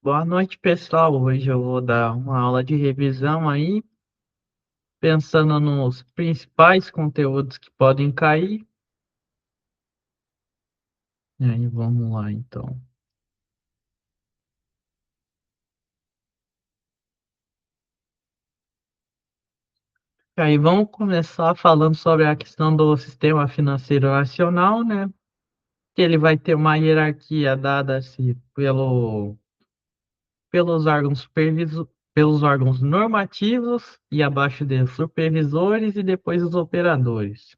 Boa noite, pessoal. Hoje eu vou dar uma aula de revisão aí, pensando nos principais conteúdos que podem cair. E aí, vamos lá, então. E aí, vamos começar falando sobre a questão do sistema financeiro nacional, né? Que ele vai ter uma hierarquia dada-se pelos órgãos normativos e abaixo deles supervisores e depois os operadores.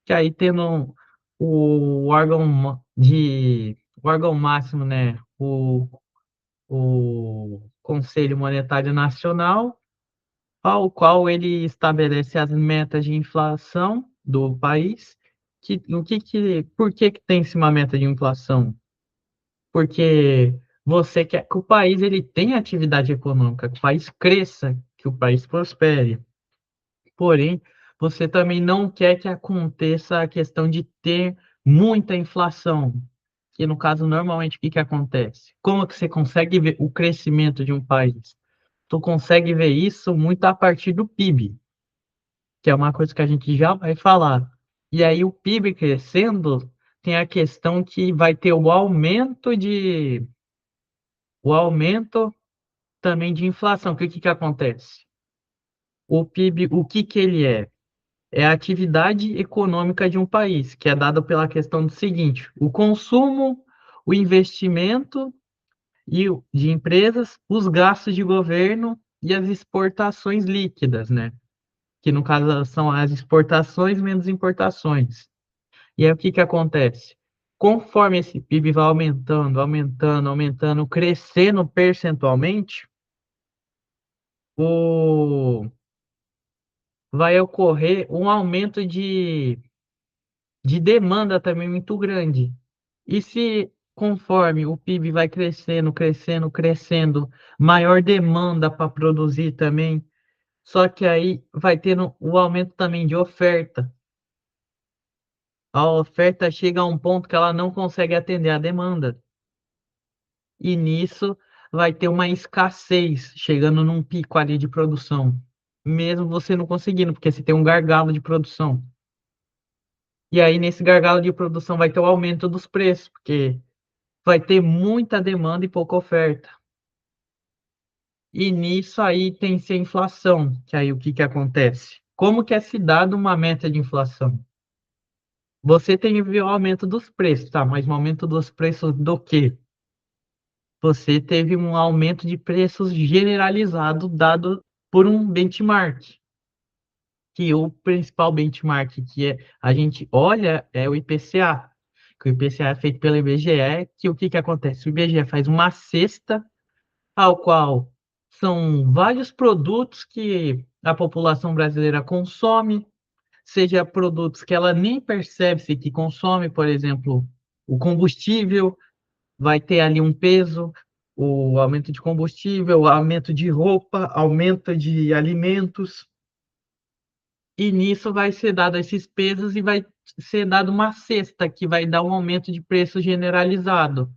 Que aí tendo o órgão o órgão máximo, né, o Conselho Monetário Nacional, ao qual ele estabelece as metas de inflação do país. Por que tem -se uma meta de inflação? Porque você quer que o país ele tenha atividade econômica, que o país cresça, que o país prospere. Porém, você também não quer que aconteça a questão de ter muita inflação, que no caso, normalmente, o que que acontece? Como que você consegue ver o crescimento de um país? Tu consegue ver isso muito a partir do PIB, que é uma coisa que a gente já vai falar. E aí, o PIB crescendo, tem a questão que vai ter o aumento também de inflação. Que acontece? O PIB, o que que ele é? É a atividade econômica de um país, que é dada pela questão do seguinte: o consumo, o investimento de empresas, os gastos de governo e as exportações líquidas, né? Que no caso são as exportações menos importações. E aí o que que acontece? Conforme esse PIB vai aumentando, aumentando, aumentando, crescendo percentualmente, o... vai ocorrer um aumento de demanda também muito grande. E se conforme o PIB vai crescendo, crescendo, crescendo, maior demanda para produzir também, só que aí vai tendo o aumento também de oferta. A oferta chega a um ponto que ela não consegue atender a demanda. E nisso vai ter uma escassez, chegando num pico ali de produção. Mesmo você não conseguindo, porque você tem um gargalo de produção. E aí, nesse gargalo de produção, vai ter o aumento dos preços, porque vai ter muita demanda e pouca oferta. E nisso aí tem-se a inflação, que aí o que que acontece? Como que é se dado uma meta de inflação? Você tem o aumento dos preços, tá? Mas um aumento dos preços do quê? Você teve um aumento de preços generalizado dado por um benchmark, que o principal benchmark que a gente olha é o IPCA, que o IPCA é feito pelo IBGE, que o que que acontece? O IBGE faz uma cesta ao qual são vários produtos que a população brasileira consome, seja produtos que ela nem percebe-se que consome, por exemplo, o combustível vai ter ali um peso, o aumento de combustível, aumento de roupa, aumento de alimentos, e nisso vai ser dado esses pesos e vai ser dado uma cesta que vai dar um aumento de preço generalizado.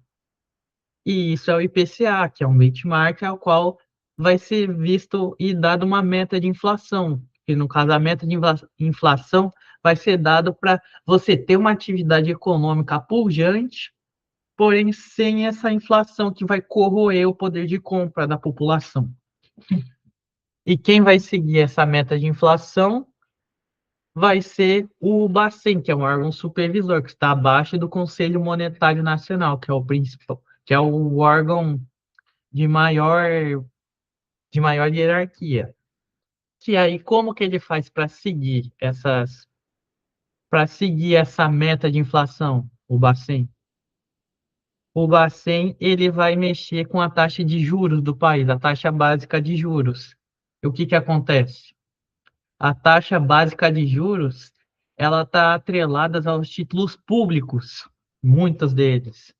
E isso é o IPCA, que é um benchmark ao qual vai ser visto e dado uma meta de inflação, que no caso a meta de inflação vai ser dado para você ter uma atividade econômica pujante, porém sem essa inflação que vai corroer o poder de compra da população. E quem vai seguir essa meta de inflação vai ser o Bacen, que é um órgão supervisor, que está abaixo do Conselho Monetário Nacional, que é o principal, que é o órgão de maior hierarquia. Que aí como que ele faz para seguir essa meta de inflação, o Bacen? O Bacen ele vai mexer com a taxa de juros do país, a taxa básica de juros. E o que que acontece? A taxa básica de juros, ela está atrelada aos títulos públicos, muitos deles.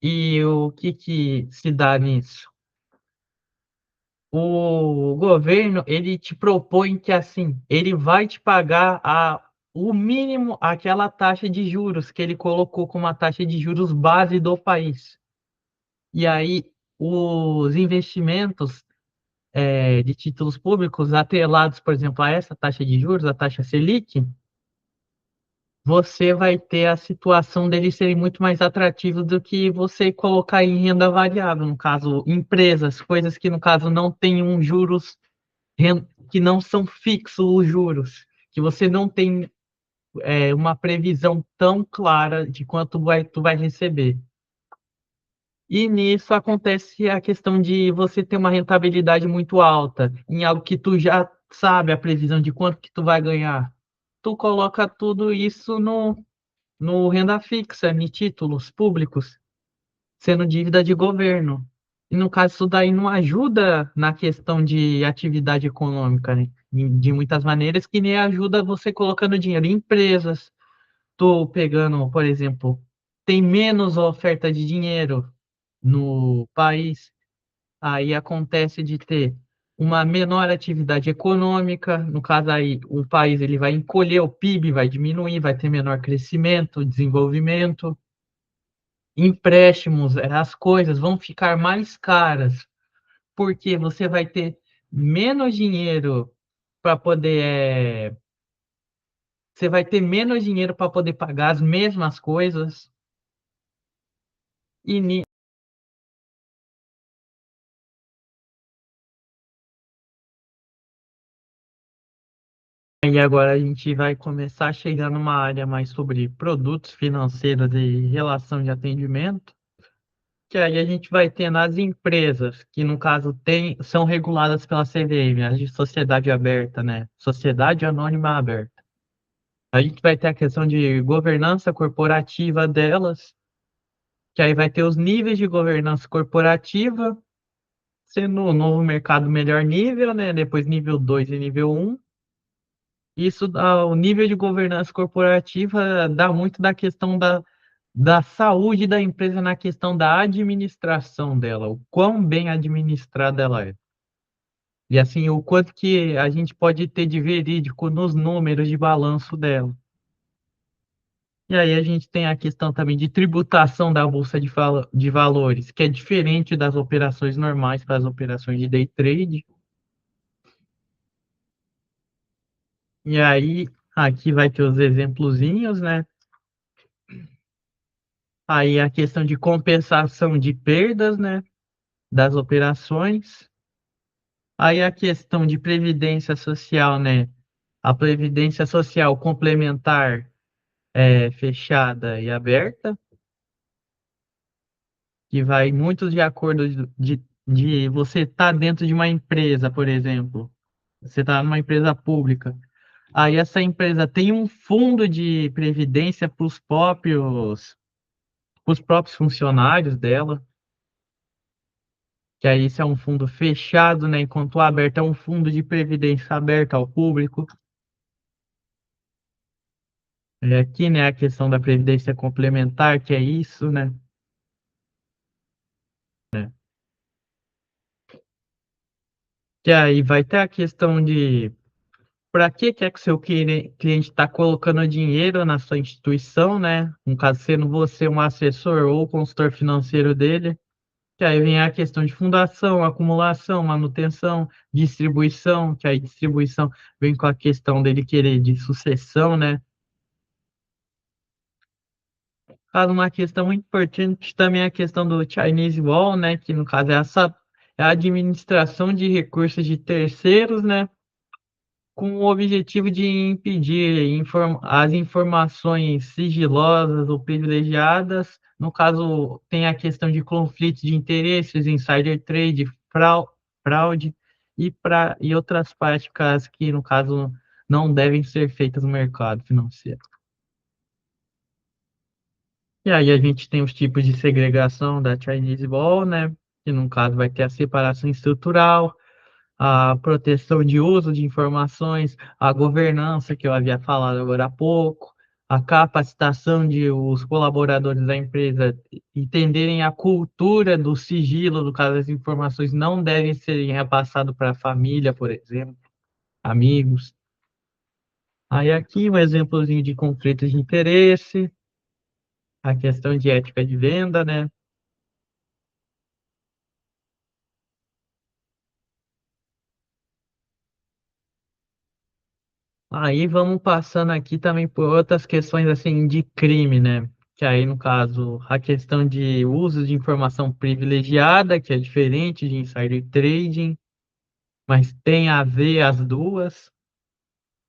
E o que que se dá nisso? O governo ele te propõe que assim ele vai te pagar o mínimo aquela taxa de juros que ele colocou como a taxa de juros base do país. E aí, os investimentos de títulos públicos atrelados, por exemplo, a essa taxa de juros, a taxa Selic, você vai ter a situação deles serem muito mais atrativos do que você colocar em renda variável, no caso, empresas, coisas que, no caso, não têm um juros, que não são fixos os juros, que você não tem uma previsão tão clara de quanto tu vai receber. E nisso acontece a questão de você ter uma rentabilidade muito alta em algo que tu já sabe a previsão de quanto que tu vai ganhar. Tu coloca tudo isso no renda fixa, em títulos públicos, sendo dívida de governo. E no caso, isso daí não ajuda na questão de atividade econômica, né? De muitas maneiras, que nem ajuda você colocando dinheiro em empresas. Tô pegando, por exemplo, tem menos oferta de dinheiro no país, aí acontece de ter uma menor atividade econômica, no caso aí o país ele vai encolher, o PIB vai diminuir, vai ter menor crescimento, desenvolvimento, empréstimos, as coisas vão ficar mais caras, porque você vai ter menos dinheiro para poder, você vai ter menos dinheiro para poder pagar as mesmas coisas, e E agora a gente vai começar a chegar numa área mais sobre produtos financeiros e relação de atendimento, que aí a gente vai ter nas empresas, que no caso são reguladas pela CVM, as de sociedade aberta, né? Sociedade Anônima Aberta. A gente vai ter a questão de governança corporativa delas, que aí vai ter os níveis de governança corporativa, sendo o novo mercado melhor nível, né? Depois nível 2 e nível um. Isso, o nível de governança corporativa dá muito da questão da saúde da empresa na questão da administração dela, o quão bem administrada ela é. E assim, o quanto que a gente pode ter de verídico nos números de balanço dela. E aí a gente tem a questão também de tributação da Bolsa de Valores, que é diferente das operações normais para as operações de day trade. E aí, aqui vai ter os exemplozinhos, né? Aí a questão de compensação de perdas, né, das operações. Aí a questão de previdência social, né? A previdência social complementar fechada e aberta, que vai muito de acordo de você estar dentro de uma empresa, por exemplo. Você está numa empresa pública. Aí essa empresa tem um fundo de previdência pros próprios funcionários dela. Que aí isso é um fundo fechado, né? Enquanto o aberto é um fundo de previdência aberto ao público. Aqui, né, a questão da previdência complementar, que é isso, né? Que aí vai ter a questão de para que é que o seu cliente está colocando dinheiro na sua instituição, né? No caso, sendo você um assessor ou consultor financeiro dele. Que aí vem a questão de fundação, acumulação, manutenção, distribuição, que aí distribuição vem com a questão dele querer de sucessão, né? Fala uma questão muito importante também é a questão do Chinese Wall, né? Que no caso é a administração de recursos de terceiros, né? Com o objetivo de impedir as informações sigilosas ou privilegiadas. No caso, tem a questão de conflitos de interesses, insider trade, fraude e outras práticas que, no caso, não devem ser feitas no mercado financeiro. E aí a gente tem os tipos de segregação da Chinese Wall, né? Que no caso vai ter a separação estrutural, a proteção de uso de informações, a governança que eu havia falado agora há pouco, a capacitação de os colaboradores da empresa entenderem a cultura do sigilo, no caso as informações não devem ser repassadas para a família, por exemplo, amigos. Aí aqui um exemplozinho de conflitos de interesse, a questão de ética de venda, né? Aí vamos passando aqui também por outras questões assim de crime, né? Que aí, no caso, a questão de uso de informação privilegiada, que é diferente de insider trading, mas tem a ver as duas.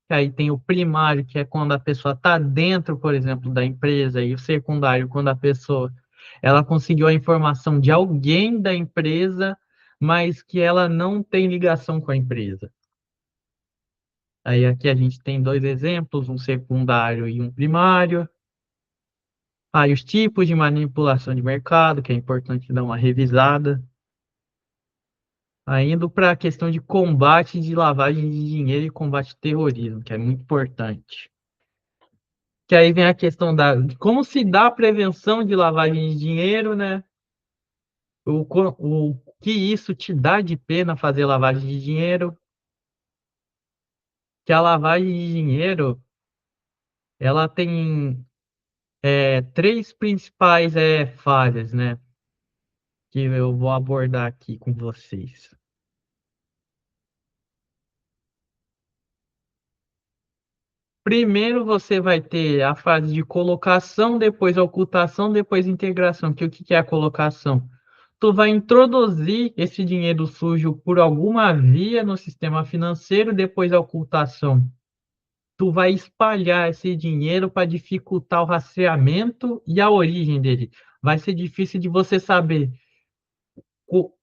Que aí tem o primário, que é quando a pessoa está dentro, por exemplo, da empresa, e o secundário, quando a pessoa ela conseguiu a informação de alguém da empresa, mas que ela não tem ligação com a empresa. Aí aqui a gente tem dois exemplos, um secundário e um primário. Aí os tipos de manipulação de mercado, que é importante dar uma revisada. Aí indo para a questão de combate de lavagem de dinheiro e combate ao terrorismo, que é muito importante. Que aí vem a questão de como se dá a prevenção de lavagem de dinheiro, né? O que isso te dá de pena fazer lavagem de dinheiro, que a lavagem de dinheiro, ela tem três principais falhas, né? Que eu vou abordar aqui com vocês. Primeiro você vai ter a fase de colocação, depois ocultação, depois integração. Que o que é a colocação? Tu vai introduzir esse dinheiro sujo por alguma via no sistema financeiro, depois a ocultação. Tu vai espalhar esse dinheiro para dificultar o rastreamento e a origem dele. Vai ser difícil de você saber.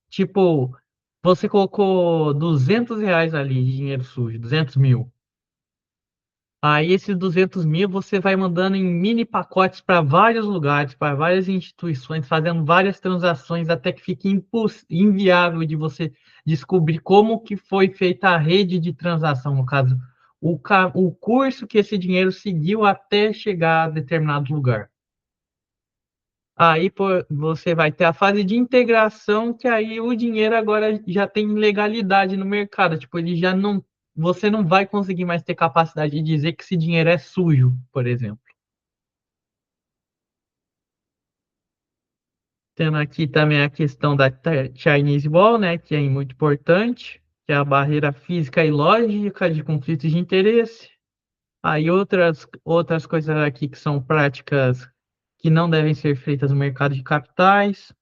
Tipo, você colocou R$ 200 ali de dinheiro sujo, 200 mil. Aí esses 200 mil você vai mandando em mini pacotes para vários lugares, para várias instituições, fazendo várias transações até que fique inviável de você descobrir como que foi feita a rede de transação, no caso, o curso que esse dinheiro seguiu até chegar a determinado lugar. Aí pô, você vai ter a fase de integração, que aí o dinheiro agora já tem legalidade no mercado. Tipo, ele já não, você não vai conseguir mais ter capacidade de dizer que esse dinheiro é sujo, por exemplo. Tendo aqui também a questão da Chinese Wall, né, que é muito importante, que é a barreira física e lógica de conflitos de interesse. Aí outras coisas aqui que são práticas que não devem ser feitas no mercado de capitais.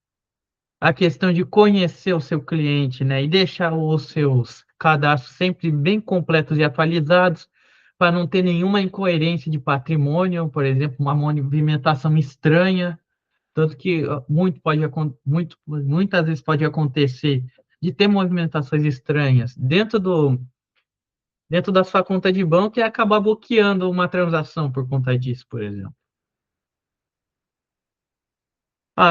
A questão de conhecer o seu cliente, né, e deixar os seus cadastros sempre bem completos e atualizados, para não ter nenhuma incoerência de patrimônio, por exemplo, uma movimentação estranha, tanto que muitas vezes pode acontecer de ter movimentações estranhas dentro da sua conta de banco e acabar bloqueando uma transação por conta disso, por exemplo.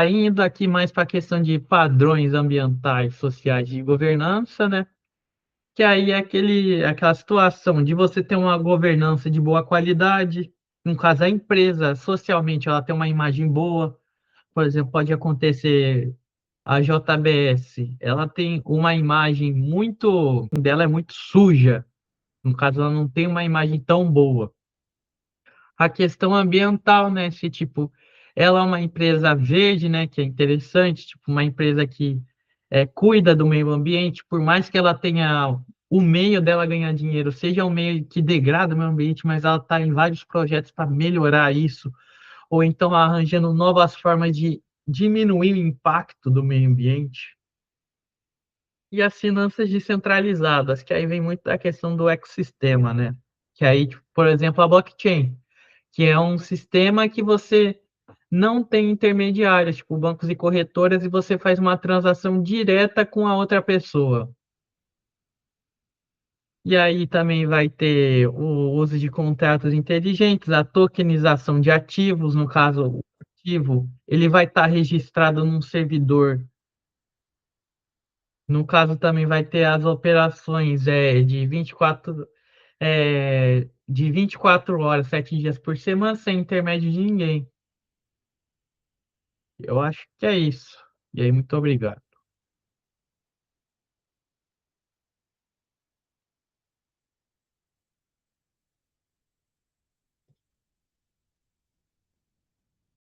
Indo aqui mais para a questão de padrões ambientais, sociais de governança, né? Que aí é aquela situação de você ter uma governança de boa qualidade, no caso, a empresa, socialmente, ela tem uma imagem boa. Por exemplo, pode acontecer a JBS, ela tem uma imagem dela é muito suja. No caso, ela não tem uma imagem tão boa. A questão ambiental, né? Se, tipo, ela é uma empresa verde, né? Que é interessante, tipo, uma empresa que cuida do meio ambiente, por mais que ela tenha o meio dela ganhar dinheiro, seja um meio que degrada o meio ambiente, mas ela está em vários projetos para melhorar isso, ou então arranjando novas formas de diminuir o impacto do meio ambiente. E as finanças descentralizadas, que aí vem muito da questão do ecossistema, né? Que aí, tipo, por exemplo, a blockchain, que é um sistema que você não tem intermediários, tipo bancos e corretoras, e você faz uma transação direta com a outra pessoa. E aí também vai ter o uso de contratos inteligentes, a tokenização de ativos, no caso, o ativo, ele vai estar registrado num servidor. No caso, também vai ter as operações de 24 horas, 7 dias por semana, sem intermédio de ninguém. Eu acho que é isso. E aí, muito obrigado.